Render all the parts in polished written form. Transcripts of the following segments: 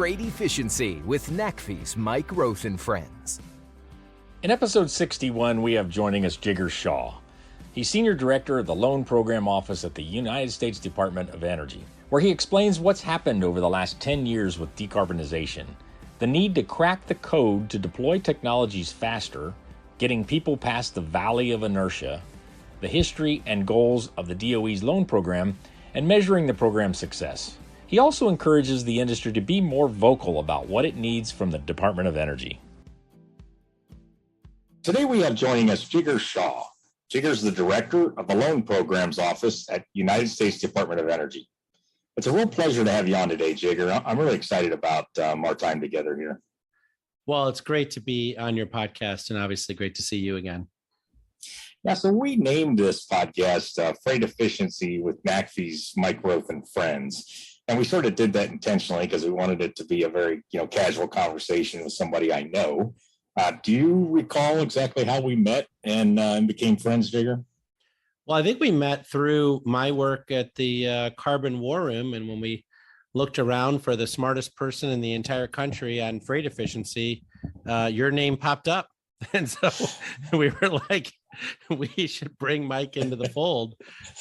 Freight Efficiency with NACFE's Mike Roth and Friends. In episode 61, we have joining us Jigar Shah. He's Senior Director of the Loan Program Office at the United States Department of Energy, where he explains what's happened over the last 10 years with decarbonization, the need to crack the code to deploy technologies faster, getting people past the valley of inertia, the history and goals of the DOE's loan program, and measuring the program's success. He also encourages the industry to be more vocal about what it needs from the Department of Energy. Today we have joining us Jigar Shah. Jigar is the Director of the Loan Programs Office at United States Department of Energy. It's a real pleasure to have you on today, Jigar. I'm really excited about our time together here. Well, it's great to be on your podcast and obviously great to see you again. Yeah, so we named this podcast Freight Efficiency with NACFE's Mike Roth and Friends. And we sort of did that intentionally because we wanted it to be a very, casual conversation with somebody I know. Do you recall exactly how we met and became friends, Jigar? Well, I think we met through my work at the Carbon War Room. And when we looked around for the smartest person in the entire country on freight efficiency, your name popped up. And so we were like, we should bring Mike into the fold.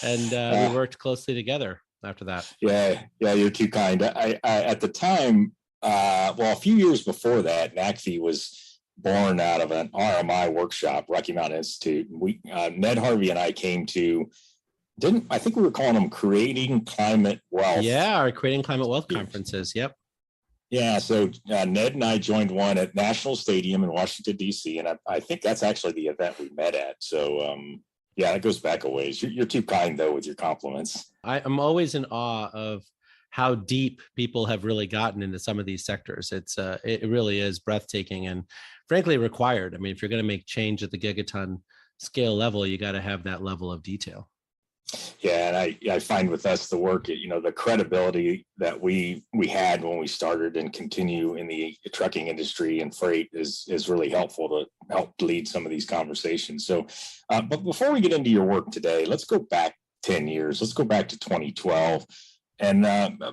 And we worked closely together after that. Yeah, you're too kind. I at the time, a few years before that, NACFE was born out of an RMI workshop, Rocky Mountain Institute. We, Ned Harvey and I came to, I think we were calling them Creating Climate Wealth. Yeah, our Creating Climate Wealth conferences. Yep. Yeah, so Ned and I joined one at National Stadium in Washington, D.C., and I think that's actually the event we met at. So, it goes back a ways. You're too kind, though, with your compliments. I'm always in awe of how deep people have really gotten into some of these sectors. It really is breathtaking and frankly required. I mean, if you're going to make change at the gigaton scale level, you got to have that level of detail. Yeah, and I find with us the work, the credibility that we had when we started and continue in the trucking industry and freight is really helpful to help lead some of these conversations. So, but before we get into your work today, let's go back 10 years. Let's go back to 2012. And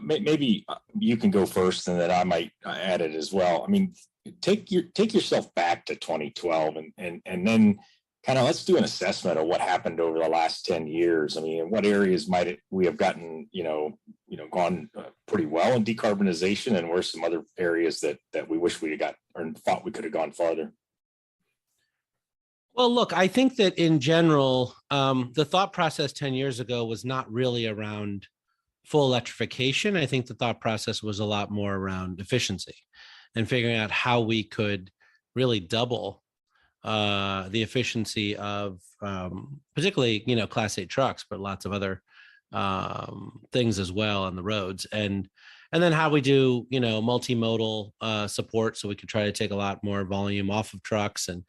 maybe you can go first and then I might add it as well. I mean, take yourself back to 2012 and then kind of let's do an assessment of what happened over the last 10 years. I mean, in what areas might we have gotten, gone pretty well in decarbonization, and where some other areas that we wish we had got or thought we could have gone farther? Well, look, I think that in general, the thought process 10 years ago was not really around full electrification. I think the thought process was a lot more around efficiency and figuring out how we could really double the efficiency of particularly, Class 8 trucks, but lots of other things as well on the roads. And then how we do, multimodal support so we could try to take a lot more volume off of trucks and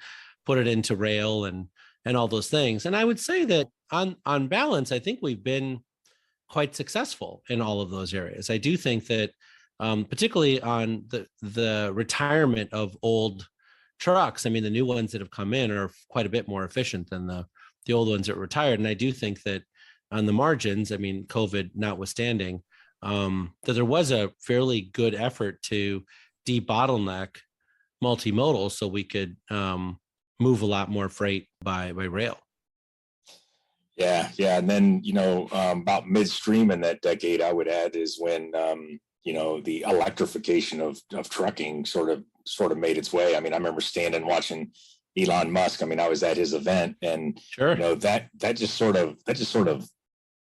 put it into rail and all those things. And I would say that on balance, I think we've been quite successful in all of those areas. I do think that particularly on the retirement of old trucks, I mean, the new ones that have come in are quite a bit more efficient than the old ones that were retired. And I do think that on the margins, I mean, COVID notwithstanding, that there was a fairly good effort to debottleneck multimodal so we could move a lot more freight by rail. Yeah. And then, about midstream in that decade, I would add is when, the electrification of trucking sort of made its way. I mean, I remember standing watching Elon Musk. I mean, I was at his event and, sure, that just sort of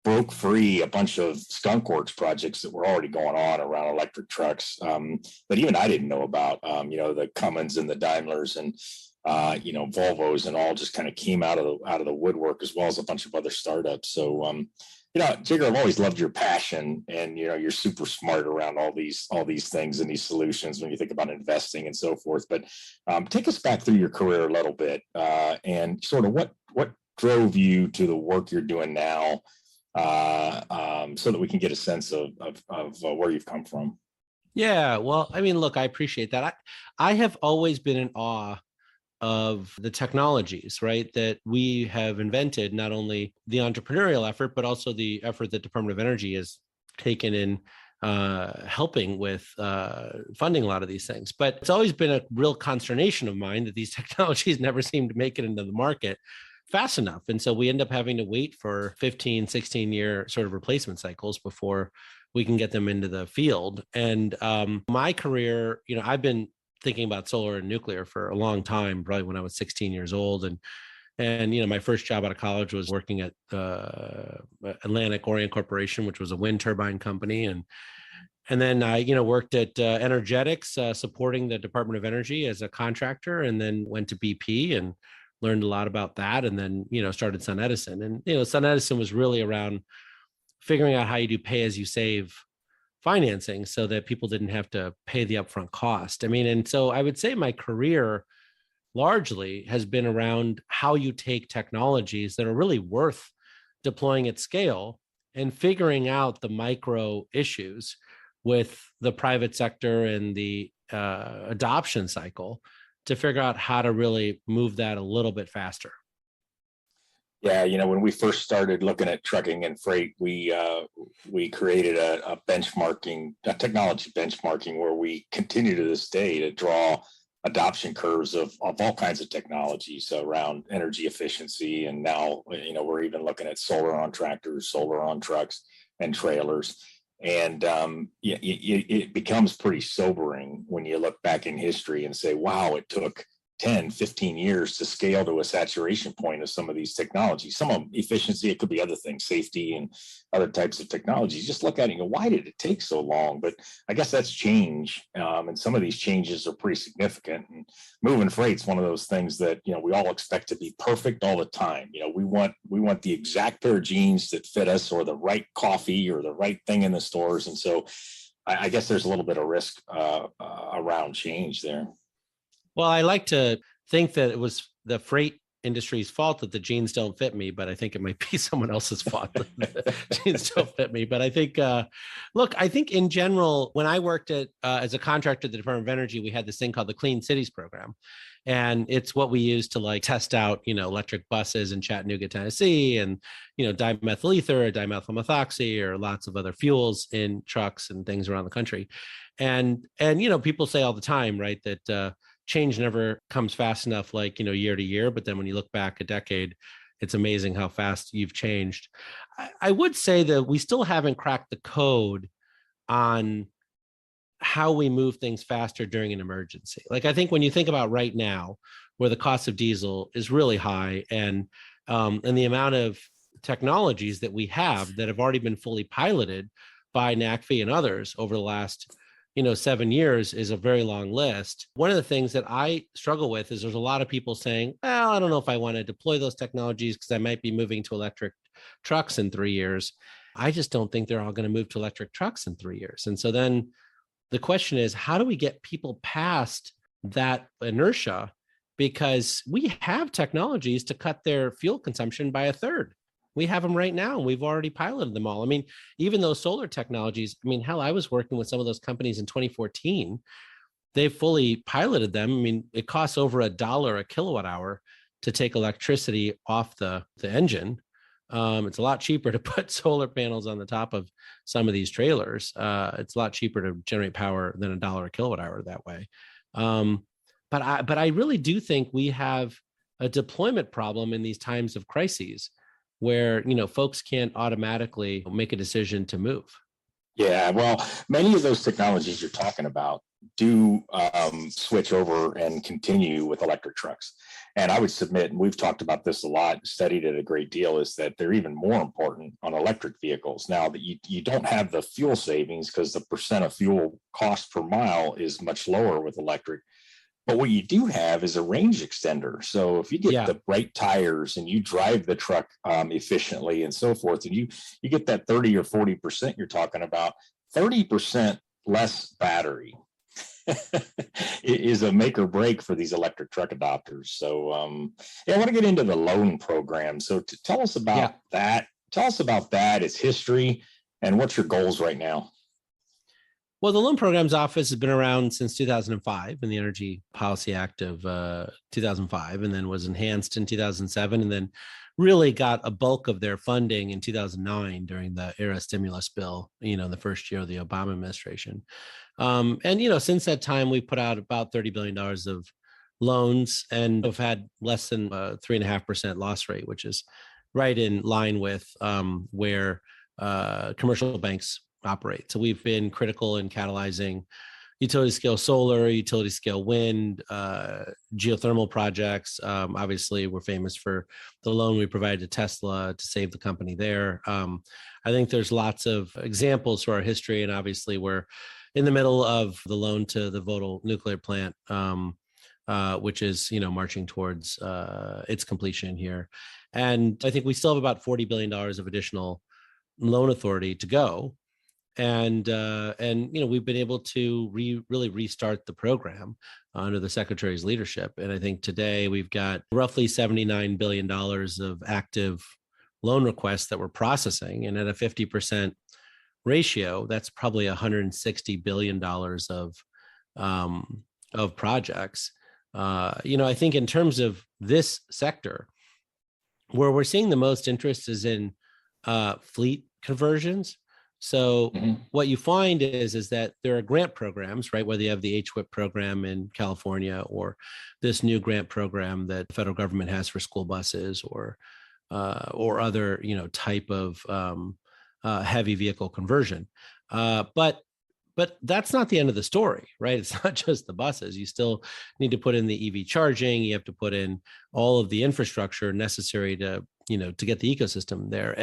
broke free a bunch of skunk works projects that were already going on around electric trucks. But even I didn't know about, the Cummins and the Daimlers and, Volvos and all just kind of came out of the woodwork, as well as a bunch of other startups. So, Jigar, I've always loved your passion, and you're super smart around all these things and these solutions when you think about investing and so forth. But take us back through your career a little bit, and sort of what drove you to the work you're doing now, so that we can get a sense of where you've come from. Yeah, well, I mean, look, I appreciate that. I have always been in awe of the technologies, right, that we have invented, not only the entrepreneurial effort, but also the effort that Department of Energy has taken in helping with funding a lot of these things. But it's always been a real consternation of mine that these technologies never seem to make it into the market fast enough. And so we end up having to wait for 15, 16-year sort of replacement cycles before we can get them into the field. And my career, I've been thinking about solar and nuclear for a long time, probably when I was 16 years old. And my first job out of college was working at Atlantic Orient Corporation, which was a wind turbine company. And then I, worked at Energetics, supporting the Department of Energy as a contractor, and then went to BP and learned a lot about that. And then, started SunEdison. And, SunEdison was really around figuring out how you do pay as you save financing so that people didn't have to pay the upfront cost. And so I would say my career largely has been around how you take technologies that are really worth deploying at scale and figuring out the micro issues with the private sector and the adoption cycle to figure out how to really move that a little bit faster. Yeah, when we first started looking at trucking and freight, we created a technology benchmarking, where we continue to this day to draw adoption curves of all kinds of technologies around energy efficiency. And now, we're even looking at solar on tractors, solar on trucks and trailers. And it becomes pretty sobering when you look back in history and say, wow, it took 10, 15 years to scale to a saturation point of some of these technologies. Some of them efficiency, it could be other things, safety and other types of technologies. Just look at it and go, why did it take so long? But I guess that's change. And some of these changes are pretty significant. And moving freight's one of those things that, we all expect to be perfect all the time. We want the exact pair of jeans that fit us, or the right coffee, or the right thing in the stores. And so I guess there's a little bit of risk around change there. Well, I like to think that it was the freight industry's fault that the jeans don't fit me, but I think it might be someone else's fault that the jeans don't fit me. But I think, I think in general, when I worked as a contractor at the Department of Energy, we had this thing called the Clean Cities program. And it's what we use to test out, electric buses in Chattanooga, Tennessee, and, dimethyl ether or dimethyl methoxy, or lots of other fuels in trucks and things around the country. And people say all the time, right, that change never comes fast enough, year to year. But then when you look back a decade, it's amazing how fast you've changed. I would say that we still haven't cracked the code on how we move things faster during an emergency. I think when you think about right now, where the cost of diesel is really high, and the amount of technologies that we have that have already been fully piloted by NACFE and others over the last 7 years is a very long list. One of the things that I struggle with is there's a lot of people saying, well, I don't know if I want to deploy those technologies because I might be moving to electric trucks in 3 years. I just don't think they're all going to move to electric trucks in 3 years. And so then the question is, how do we get people past that inertia? Because we have technologies to cut their fuel consumption by a third. We have them right now, and we've already piloted them all. Even those solar technologies, hell, I was working with some of those companies in 2014. They've fully piloted them. It costs over $1 a kilowatt hour to take electricity off the engine. It's a lot cheaper to put solar panels on the top of some of these trailers. It's a lot cheaper to generate power than $1 a kilowatt hour that way. But I really do think we have a deployment problem in these times of crises, where folks can't automatically make a decision to move. Yeah, well, many of those technologies you're talking about do switch over and continue with electric trucks. And I would submit, and we've talked about this a lot, studied it a great deal, is that they're even more important on electric vehicles. Now that you don't have the fuel savings, because the percent of fuel cost per mile is much lower with electric. But what you do have is a range extender. So if you get the right tires and you drive the truck efficiently and so forth, and you get that 30 or 40% you're talking about, 30% less battery is a make or break for these electric truck adopters. So I want to get into the loan program. So tell us about that. Tell us about that, its history, and what's your goals right now? Well, the Loan Programs Office has been around since 2005 in the Energy Policy Act of 2005, and then was enhanced in 2007, and then really got a bulk of their funding in 2009 during the era stimulus bill, in the first year of the Obama administration. And, since that time, we put out about $30 billion of loans and have had less than 3.5% loss rate, which is right in line with where commercial banks operate. So we've been critical in catalyzing utility scale solar, utility scale wind, geothermal projects. Obviously, we're famous for the loan we provided to Tesla to save the company there. I think there's lots of examples for our history, and obviously we're in the middle of the loan to the Vogtle nuclear plant, which is marching towards its completion here. And I think we still have about $40 billion of additional loan authority to go. And we've been able to really restart the program under the secretary's leadership. And I think today we've got roughly $79 billion of active loan requests that we're processing. And at a 50% ratio, that's probably $160 billion of projects. I think in terms of this sector, where we're seeing the most interest is in fleet conversions. So what you find is that there are grant programs, right? Whether you have the HWIP program in California or this new grant program that the federal government has for school buses or other, type of heavy vehicle conversion. But that's not the end of the story, right? It's not just the buses. You still need to put in the EV charging. You have to put in all of the infrastructure necessary to get the ecosystem there.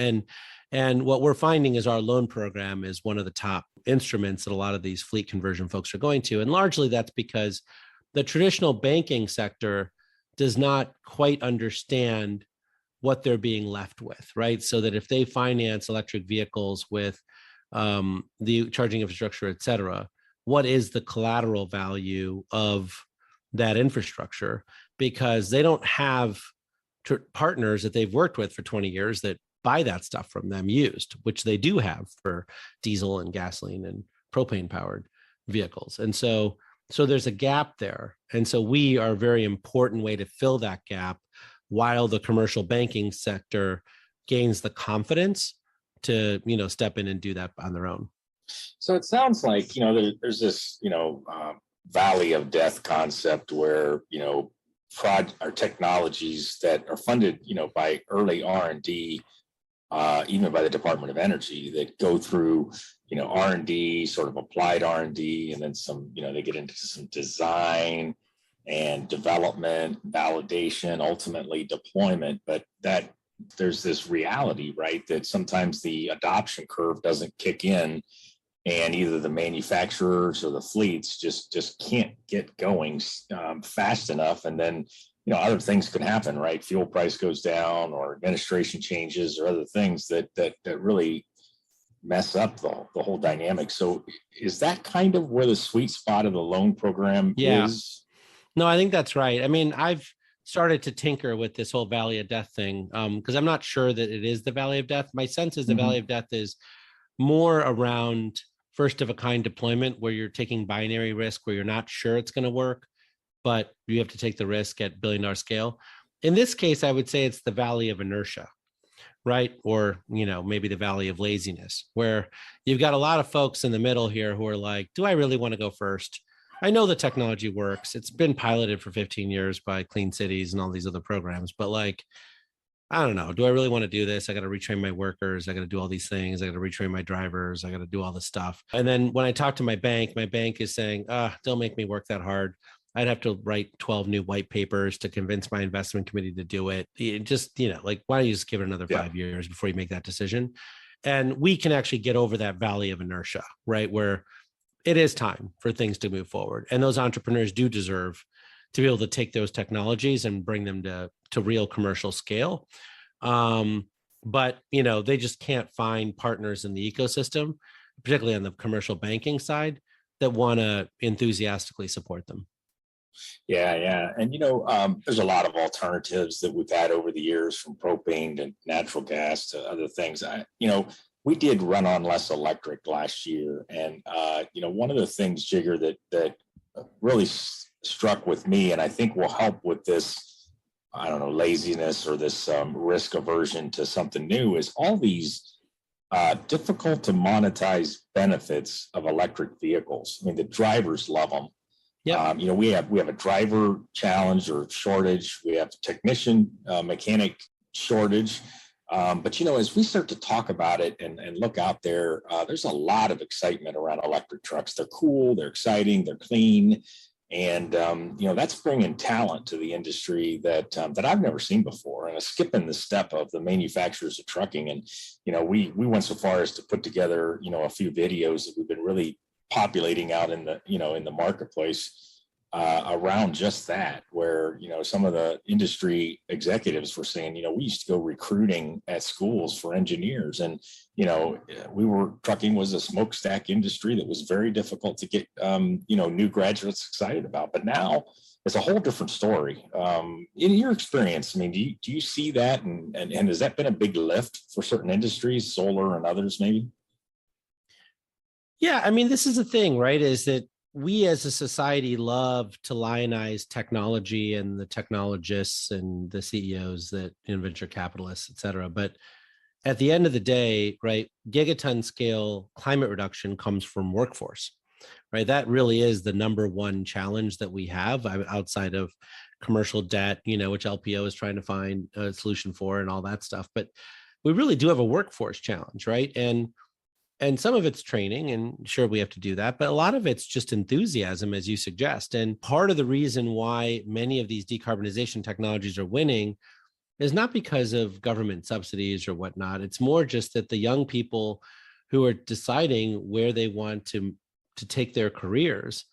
And what we're finding is our loan program is one of the top instruments that a lot of these fleet conversion folks are going to. And largely that's because the traditional banking sector does not quite understand what they're being left with, right? So that if they finance electric vehicles with the charging infrastructure, et cetera, what is the collateral value of that infrastructure? Because they don't have partners that they've worked with for 20 years that buy that stuff from them used, which they do have for diesel and gasoline and propane powered vehicles. And so there's a gap there. And so we are a very important way to fill that gap while the commercial banking sector gains the confidence to, step in and do that on their own. So it sounds like, there's this, valley of death concept where, or technologies that are funded, by early R&D, even by the Department of Energy, that go through, R&D, sort of applied R&D, and then some, they get into some design and development, validation, ultimately deployment. But that there's this reality, right, that sometimes the adoption curve doesn't kick in, and either the manufacturers or the fleets just can't get going fast enough, and then other things could happen, right? Fuel price goes down, or administration changes, or other things that really mess up the whole dynamic. So is that kind of where the sweet spot of the loan program is? No, I think that's right. I mean, I've started to tinker with this whole valley of death thing because I'm not sure that it is the valley of death. My sense is the valley of death is more around first of a kind deployment, where you're taking binary risk, where you're not sure it's going to work, but you have to take the risk at billion-dollar scale. In this case, I would say it's the valley of inertia, right? Or, maybe the valley of laziness, where you've got a lot of folks in the middle here who are like, do I really want to go first? I know the technology works. It's been piloted for 15 years by Clean Cities and all these other programs, but I don't know. Do I really want to do this? I got to retrain my workers. I got to do all these things. I got to retrain my drivers. I got to do all this stuff. And then when I talk to my bank is saying, don't make me work that hard. I'd have to write 12 new white papers to convince my investment committee to do it. Just, why don't you just give it another 5 years before you make that decision? And we can actually get over that valley of inertia, right? Where it is time for things to move forward. And those entrepreneurs do deserve to be able to take those technologies and bring them to real commercial scale. But, they just can't find partners in the ecosystem, particularly on the commercial banking side, that want to enthusiastically support them. Yeah. And, there's a lot of alternatives that we've had over the years, from propane to natural gas to other things. We did run on less electric last year. And, one of the things, Jigar, that really struck with me, and I think will help with this I don't know, laziness or this risk aversion to something new is all these difficult to monetize benefits of electric vehicles. I mean, the drivers love them. Yep. We have a driver challenge or shortage. We have technician mechanic shortage. But as we start to talk about it and look out there, there's a lot of excitement around electric trucks. They're cool, they're exciting, they're clean, and that's bringing talent to the industry that I've never seen before, and it's skipping the step of the manufacturers of trucking. And we went so far as to put together a few videos that we've been really populating out in the marketplace around just that, where some of the industry executives were saying, we used to go recruiting at schools for engineers, and trucking was a smokestack industry that was very difficult to get new graduates excited about. But now it's a whole different story. In your experience, I mean, do you see that, and has that been a big lift for certain industries, solar and others maybe? Yeah, I mean, this is the thing, right? Is that we as a society love to lionize technology and the technologists and the CEOs that venture capitalists, et cetera. But at the end of the day, right, gigaton scale climate reduction comes from workforce, right? That really is the number one challenge that we have outside of commercial debt, which LPO is trying to find a solution for and all that stuff. But we really do have a workforce challenge, right? And some of it's training, and sure, we have to do that, but a lot of it's just enthusiasm, as you suggest. And part of the reason why many of these decarbonization technologies are winning is not because of government subsidies or whatnot. It's more just that the young people who are deciding where they want to take their careers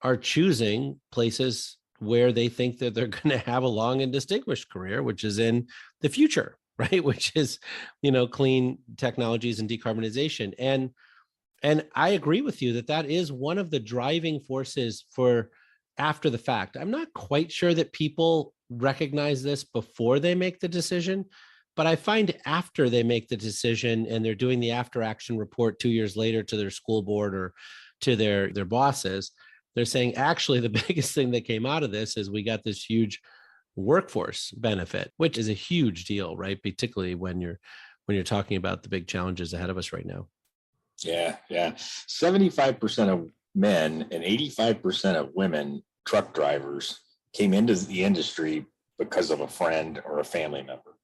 are choosing places where they think that they're going to have a long and distinguished career, which is in the future, right? Which is, clean technologies and decarbonization. And I agree with you that is one of the driving forces for after the fact. I'm not quite sure that people recognize this before they make the decision, but I find after they make the decision and they're doing the after action report 2 years later to their school board or to their bosses, they're saying, actually, the biggest thing that came out of this is we got this huge workforce benefit, which is a huge deal, right? Particularly when you're talking about the big challenges ahead of us right now. Yeah. 75% of men and 85% of women truck drivers came into the industry because of a friend or a family member.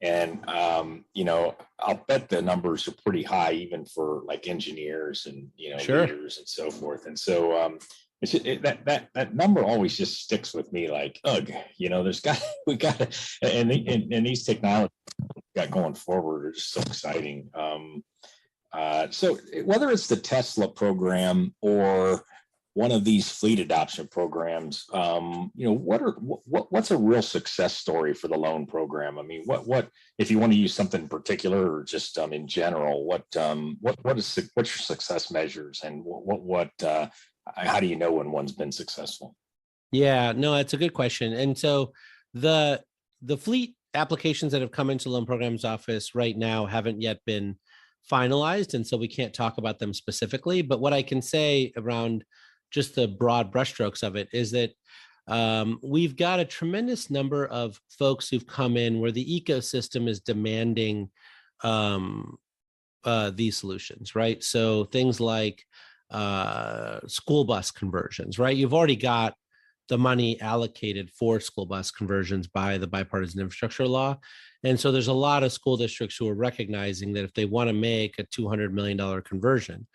And, I'll bet the numbers are pretty high, even for like engineers and, Sure. leaders and so forth. And so, that number always just sticks with me, like, ugh, we got and these technologies got going forward are just so exciting. So whether it's the Tesla program or one of these fleet adoption programs, what's a real success story for the loan program? I mean, what if you want to use something in particular or just in general, what's your success measures, and how do you know when one's been successful? Yeah, no, that's a good question. And so the fleet applications that have come into loan programs office right now haven't yet been finalized, and so we can't talk about them specifically. But what I can say around just the broad brushstrokes of it is that we've got a tremendous number of folks who've come in where the ecosystem is demanding these solutions, right? So things like school bus conversions, right? You've already got the money allocated for school bus conversions by the bipartisan infrastructure law. And so there's a lot of school districts who are recognizing that if they want to make a $200 million conversion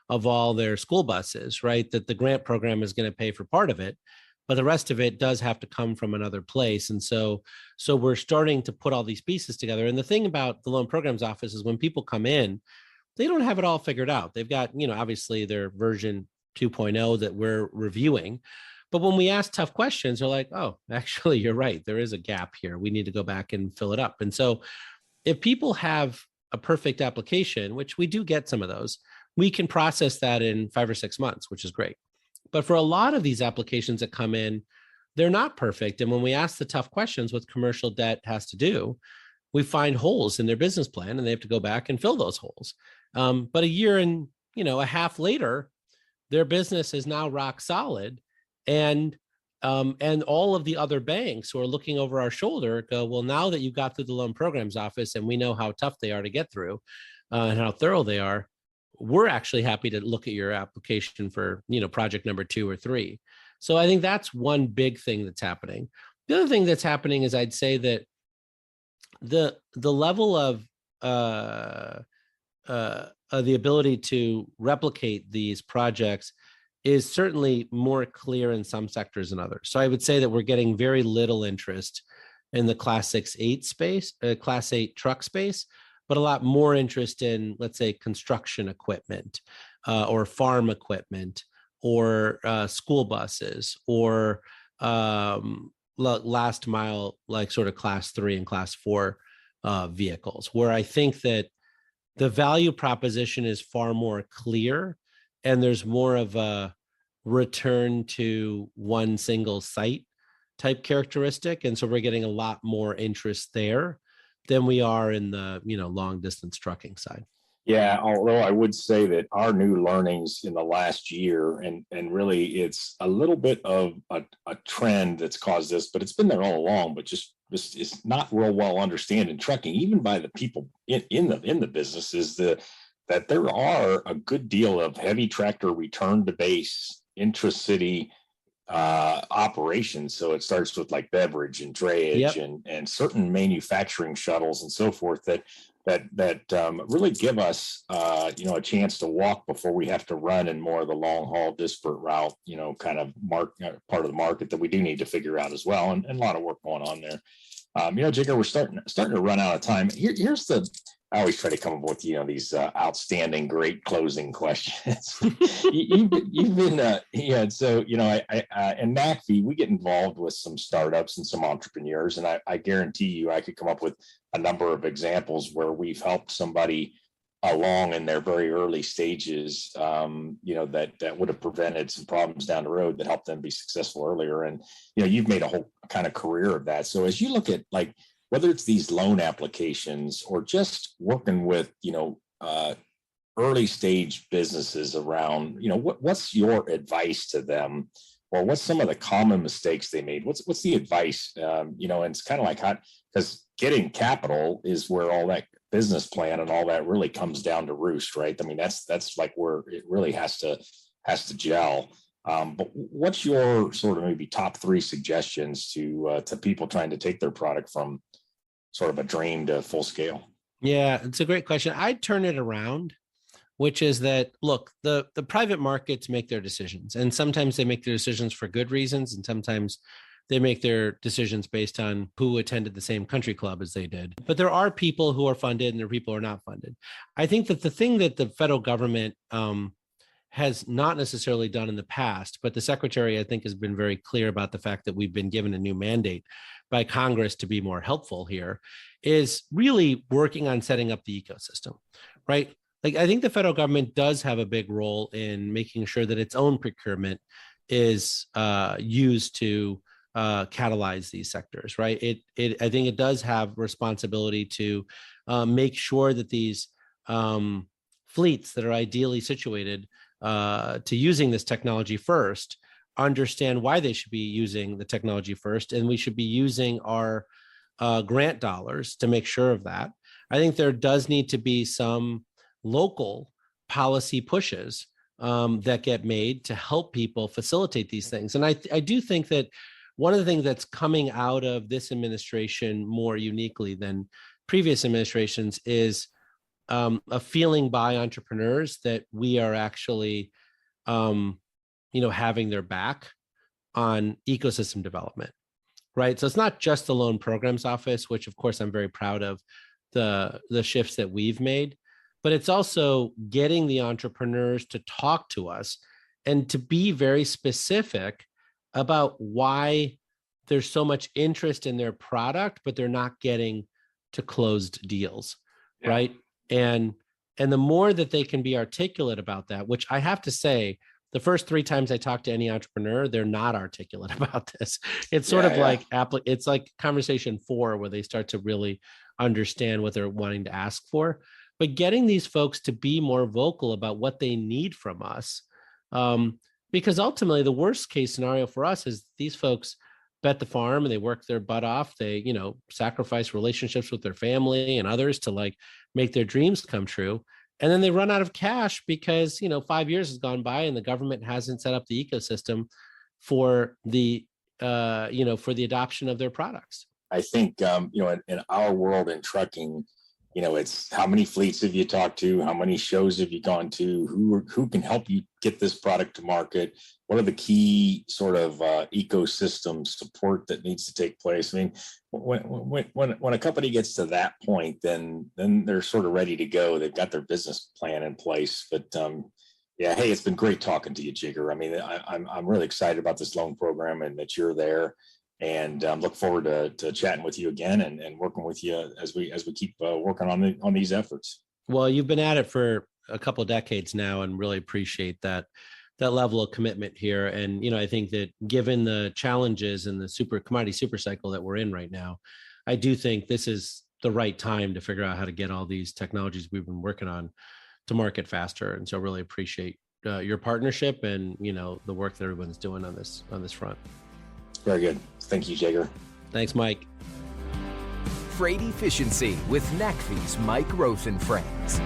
of all their school buses, right, that the grant program is going to pay for part of it, but the rest of it does have to come from another place. And so we're starting to put all these pieces together. And the thing about the loan programs office is when people come in, they don't have it all figured out. They've got, obviously their version 2.0 that we're reviewing. But when we ask tough questions, they're like, oh, actually, you're right. There is a gap here. We need to go back and fill it up. And so if people have a perfect application, which we do get some of those, we can process that in 5 or 6 months, which is great. But for a lot of these applications that come in, they're not perfect. And when we ask the tough questions, what commercial debt has to do, we find holes in their business plan and they have to go back and fill those holes. But a year and a half later, their business is now rock solid. And And all of the other banks who are looking over our shoulder go, well, now that you got through the loan programs office and we know how tough they are to get through and how thorough they are, we're actually happy to look at your application for, project number 2 or 3. So I think that's one big thing that's happening. The other thing that's happening is I'd say that the level of the ability to replicate these projects is certainly more clear in some sectors than others. So I would say that we're getting very little interest in the Class 6-8 space, Class 8 truck space, but a lot more interest in, let's say, construction equipment or farm equipment or school buses or last mile, like sort of Class 3 and Class 4 vehicles, where I think that the value proposition is far more clear and there's more of a return to one single site type characteristic. And so we're getting a lot more interest there than we are in the, long distance trucking side. Yeah, although I would say that our new learnings in the last year, and really it's a little bit of a trend that's caused this, but it's been there all along, but just it's not real well understood in trucking, even by the people in the business, is that there are a good deal of heavy tractor return to base intracity operations. So it starts with like beverage and drayage and certain manufacturing shuttles and so forth that really give us a chance to walk before we have to run in more of the long haul disparate route, kind of part of the market that we do need to figure out as well, and a lot of work going on there. Jigar, we're starting to run out of time. Here's I always try to come up with these outstanding, great closing questions. You've been so I in NACFE we get involved with some startups and some entrepreneurs, and I guarantee you I could come up with a number of examples where we've helped somebody along in their very early stages, that would have prevented some problems down the road that helped them be successful earlier. And you've made a whole kind of career of that. So as you look at whether it's these loan applications or just working with, early stage businesses around, what's your advice to them, or what's some of the common mistakes they made? What's the advice? And it's kind of like because getting capital is where all that business plan and all that really comes down to roost, right? I mean, that's like where it really has to gel. But what's your sort of maybe top 3 suggestions to people trying to take their product from sort of a dream to full scale? Yeah, it's a great question. I'd turn it around, which is that, look, the private markets make their decisions, and sometimes they make their decisions for good reasons, and sometimes they make their decisions based on who attended the same country club as they did. But there are people who are funded and there are people who are not funded. I think that the thing that the federal government has not necessarily done in the past, but the secretary, I think, has been very clear about the fact that we've been given a new mandate by Congress to be more helpful here, is really working on setting up the ecosystem, right? Like, I think the federal government does have a big role in making sure that its own procurement is used to catalyze these sectors, right? I think it does have responsibility to make sure that these fleets that are ideally situated to using this technology first understand why they should be using the technology first, and we should be using our grant dollars to make sure of that. I think there does need to be some local policy pushes that get made to help people facilitate these things. And I do think that one of the things that's coming out of this administration more uniquely than previous administrations is a feeling by entrepreneurs that we are actually, having their back on ecosystem development, right? So it's not just the loan programs office, which of course I'm very proud of the shifts that we've made, but it's also getting the entrepreneurs to talk to us and to be very specific about why there's so much interest in their product, but they're not getting to closed deals, right? And the more that they can be articulate about that, which I have to say, the first 3 times I talk to any entrepreneur, they're not articulate about this. It's sort of like it's like conversation 4, where they start to really understand what they're wanting to ask for. But getting these folks to be more vocal about what they need from us Because ultimately the worst case scenario for us is these folks bet the farm and they work their butt off. They, sacrifice relationships with their family and others to like make their dreams come true. And then they run out of cash because, 5 years has gone by and the government hasn't set up the ecosystem for the, for the adoption of their products. I think, in our world in trucking, it's how many fleets have you talked to? How many shows have you gone to? Who can help you get this product to market? What are the key sort of ecosystem support that needs to take place? I mean, when a company gets to that point, then they're sort of ready to go. They've got their business plan in place. But yeah, hey, it's been great talking to you, Jigar. I mean, I'm really excited about this loan program and that you're there. And look forward to chatting with you again and working with you as we keep working on these efforts. Well, you've been at it for a couple of decades now, and really appreciate that level of commitment here. And I think that given the challenges and the commodity super cycle that we're in right now, I do think this is the right time to figure out how to get all these technologies we've been working on to market faster. And so, really appreciate your partnership and the work that everyone's doing on this front. Very good. Thank you, Jigar. Thanks, Mike. Freight Efficiency with NACFE's Mike Roth and Friends.